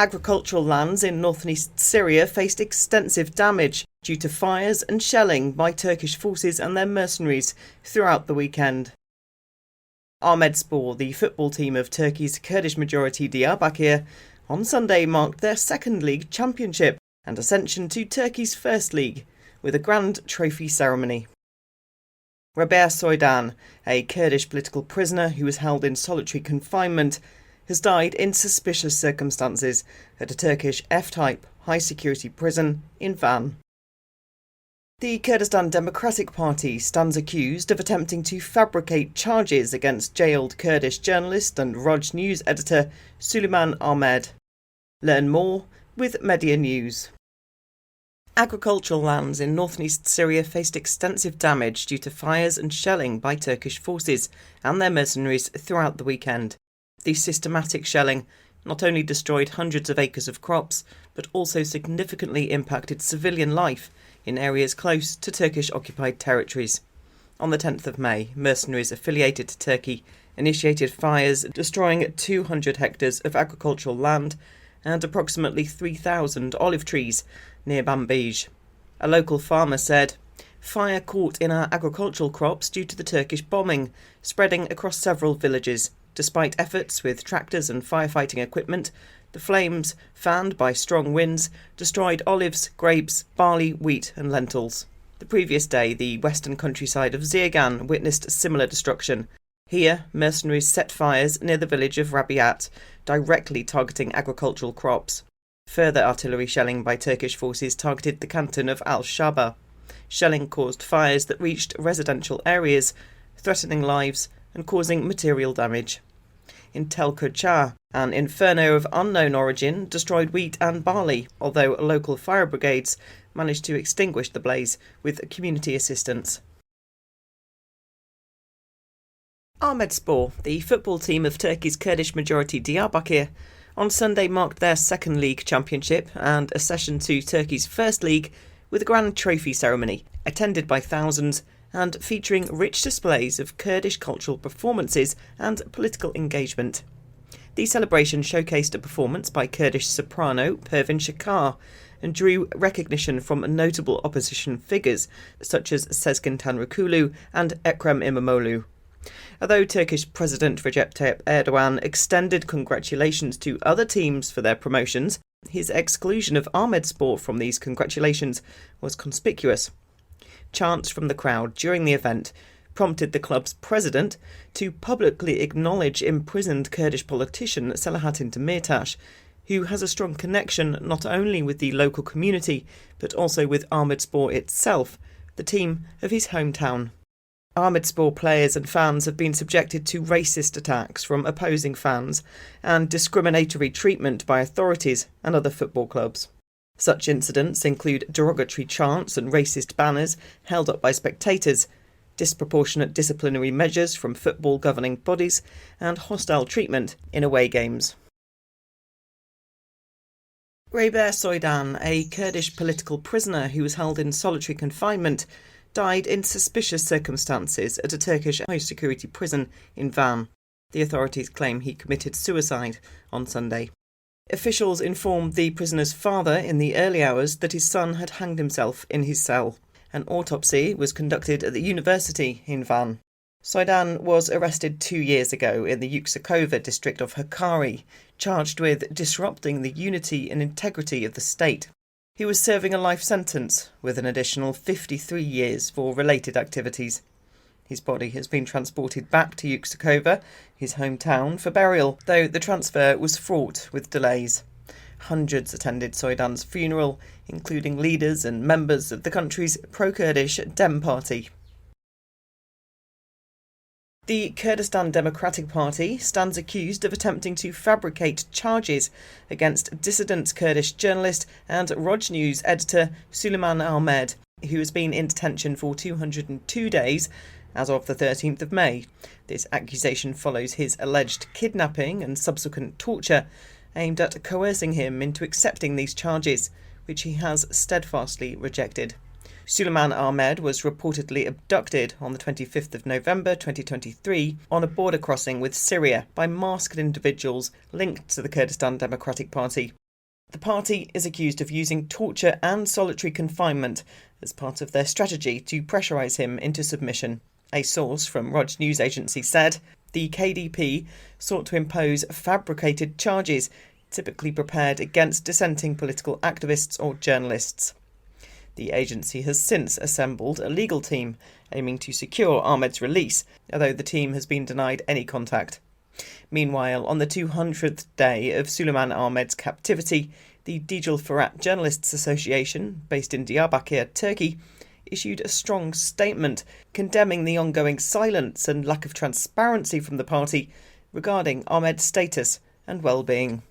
Agricultural lands in north and east Syria faced extensive damage due to fires and shelling by Turkish forces and their mercenaries throughout the weekend. Ahmedspor, the football team of Turkey's Kurdish-majority Diyarbakir, on Sunday marked their second league championship and ascension to Turkey's first league, with a grand trophy ceremony. Rabea Soydan, a Kurdish political prisoner who was held in solitary confinement, has died in suspicious circumstances at a Turkish F-type high-security prison in Van. The Kurdistan Democratic Party stands accused of attempting to fabricate charges against jailed Kurdish journalist and Roj News editor Suleiman Ahmed. Learn more with Media News. Agricultural lands in north and east Syria faced extensive damage due to fires and shelling by Turkish forces and their mercenaries throughout the weekend. The systematic shelling not only destroyed hundreds of acres of crops, but also significantly impacted civilian life in areas close to Turkish-occupied territories. On the 10th of May, mercenaries affiliated to Turkey initiated fires, destroying 200 hectares of agricultural land and approximately 3,000 olive trees near Bambij. A local farmer said, "Fire caught in our agricultural crops due to the Turkish bombing, spreading across several villages. Despite efforts with tractors and firefighting equipment, the flames, fanned by strong winds, destroyed olives, grapes, barley, wheat and lentils." The previous day, the western countryside of Zirgan witnessed similar destruction. Here, mercenaries set fires near the village of Rabiat, directly targeting agricultural crops. Further artillery shelling by Turkish forces targeted the canton of Al-Shaba. Shelling caused fires that reached residential areas, threatening lives and causing material damage. In Tel Kurcha, an inferno of unknown origin destroyed wheat and barley, although local fire brigades managed to extinguish the blaze with community assistance. Ahmedspor, the football team of Turkey's Kurdish-majority Diyarbakir, on Sunday marked their second league championship and accession to Turkey's first league with a grand trophy ceremony, attended by thousands and featuring rich displays of Kurdish cultural performances and political engagement. The celebration showcased a performance by Kurdish soprano Pervin Shakar and drew recognition from notable opposition figures such as Sezgin Tanrıkulu and Ekrem İmamoğlu. Although Turkish President Recep Tayyip Erdogan extended congratulations to other teams for their promotions, his exclusion of Ahmedspor from these congratulations was conspicuous. Chants from the crowd during the event prompted the club's president to publicly acknowledge imprisoned Kurdish politician Selahattin Demirtas, who has a strong connection not only with the local community but also with Ahmedspor itself, the team of his hometown. Ahmedspor players and fans have been subjected to racist attacks from opposing fans and discriminatory treatment by authorities and other football clubs. Such incidents include derogatory chants and racist banners held up by spectators, disproportionate disciplinary measures from football governing bodies, and hostile treatment in away games. Rabea Soydan, a Kurdish political prisoner who was held in solitary confinement, died in suspicious circumstances at a Turkish high-security prison in Van. The authorities claim he committed suicide on Sunday. Officials informed the prisoner's father in the early hours that his son had hanged himself in his cell. An autopsy was conducted at the university in Van. Soydan was arrested 2 years ago in the Yüksekova district of Hakkari, charged with disrupting the unity and integrity of the state. He was serving a life sentence, with an additional 53 years for related activities. His body has been transported back to Yüksekova, his hometown, for burial, though the transfer was fraught with delays. Hundreds attended Soydan's funeral, including leaders and members of the country's pro-Kurdish Dem Party. The Kurdistan Democratic Party stands accused of attempting to fabricate charges against dissident Kurdish journalist and Roj News editor Suleiman Ahmed, who has been in detention for 202 days as of the 13th of May. This accusation follows his alleged kidnapping and subsequent torture aimed at coercing him into accepting these charges, which he has steadfastly rejected. Suleiman Ahmed was reportedly abducted on the 25th of November 2023 on a border crossing with Syria by masked individuals linked to the Kurdistan Democratic Party. The party is accused of using torture and solitary confinement as part of their strategy to pressurise him into submission. A source from Roj news agency said the KDP sought to impose fabricated charges, typically prepared against dissenting political activists or journalists. The agency has since assembled a legal team aiming to secure Ahmed's release, although the team has been denied any contact. Meanwhile, on the 200th day of Suleiman Ahmed's captivity, the Dicel Ferhat Journalists Association, based in Diyarbakir, Turkey, issued a strong statement condemning the ongoing silence and lack of transparency from the party regarding Ahmed's status and well-being.